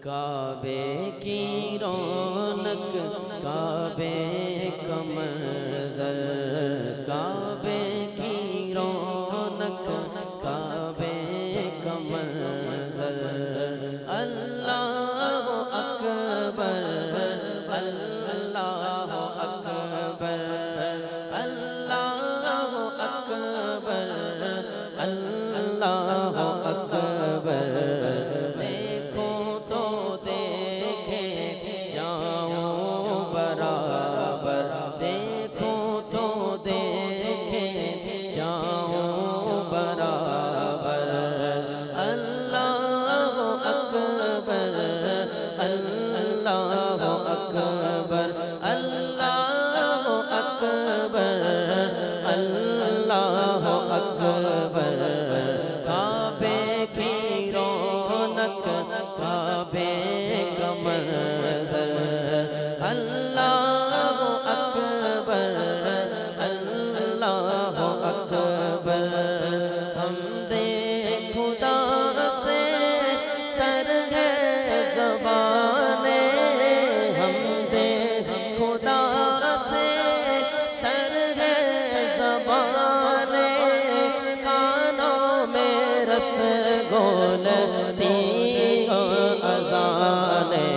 کعبے کی رونق کعبے کا منظر، کعبے کی رونق کعبے کا منظر، اللہ اکبر اللہ اکبر اللہ اکبر اللہ اکبر، دیکھو تو دیکھے جاؤں برابر، دیکھو تو دیکھے جاؤں برابر، اللہ اکبر اللہ اکبر اللہ اکبر اللہ اکبر، کعبے کی رونق کعبے کا منظر، اللہ اکبر اللہ اکبر، حمد خدا سے تر ہے زبانیں، حمد خدا سے تر ہے زبانیں، کانوں میں رس گولتی اذانیں،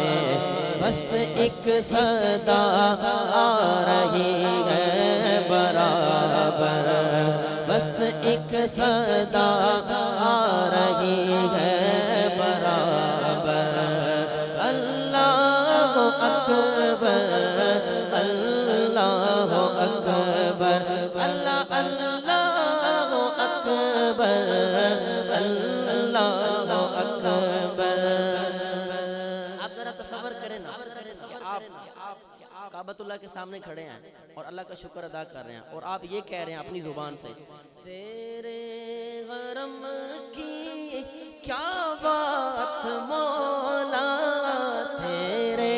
بس ایک صدا آ رہی ہے برابر، بس ایک صدا آ رہی ہے برابر، اللہ اکبر اللہ اکبر اللہ اللہ اکبر اللہ اکبر۔ آپ ذرا تصور کریں نا کہ آپ کعبۃ اللہ کے سامنے کھڑے ہیں اور اللہ کا شکر ادا کر رہے ہیں، اور آپ یہ کہہ رہے ہیں اپنی زبان سے، تیرے حرم کی کیا بات مولا، تیرے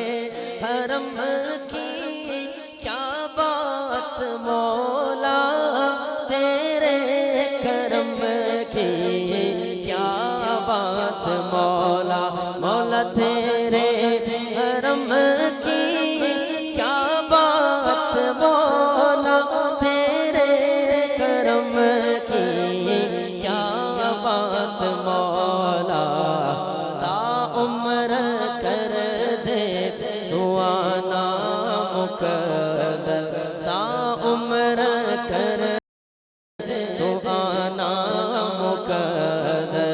حرم کی کیا بات مولا، تیرے کرم کی کیا بات مولا، مولا تیرے حرم کی کیا بات مولا، تیرے کرم کی کیا بات مولا، تا عمر کر دے تو آنا مقدر، تا عمر کر دے تو آنا مقدر،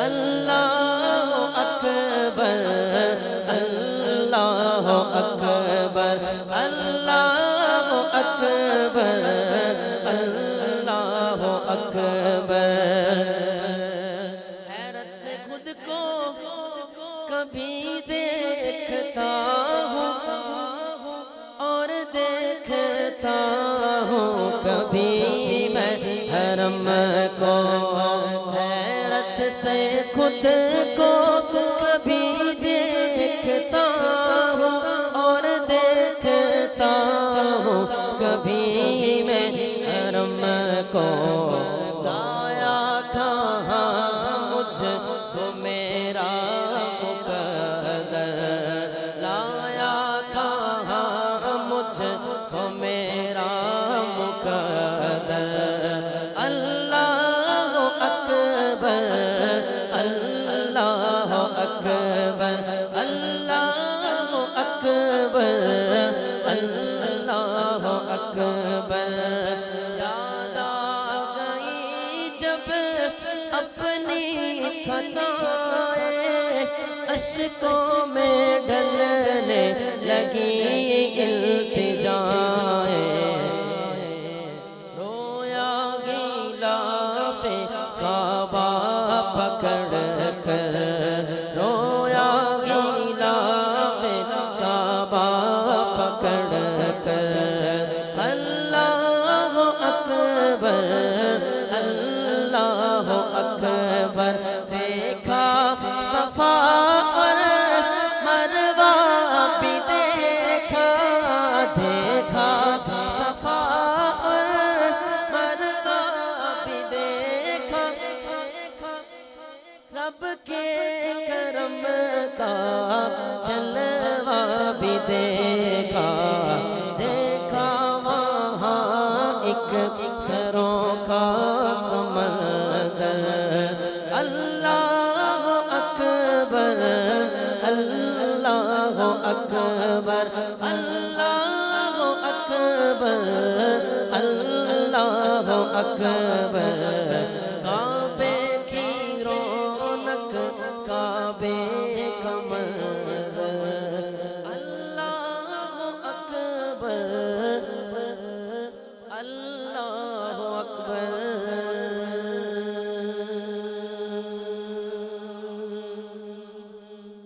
اللہ اکبر اللہ اکبر اللہ اکبر اللہ اکبر، حیرت سے خود کو کبھی دیکھتا ہوں اور دیکھتا ہوں کبھی میں حرم کو، حیرت سے خود کو کبھی دیکھتا ہوں اور دیکھتا ہوں کبھی میں حرم کو، لایا کہاں مجھ کو میرا مقدر، لایا کہاں مجھ کو میرا مقدر، اللہ اکبر اللہ اکبر اللہ اکبر اللہ اکبر، یاد آ گئی جب اپنی خطائیں، اشکوں میں ڈھلنے لگی التجائیں، رویا غلاف کعبہ پکڑ کر، رویا غلاف کعبہ پکڑ کر، اللہ اکبر اللہ اکبر، دیکھا صفا اور مروہ بھی دیکھا، دیکھا اکبر اللہ اکبر اللہ اکبر کعبے کی رونق کعبے کا منظر اللہ اکبر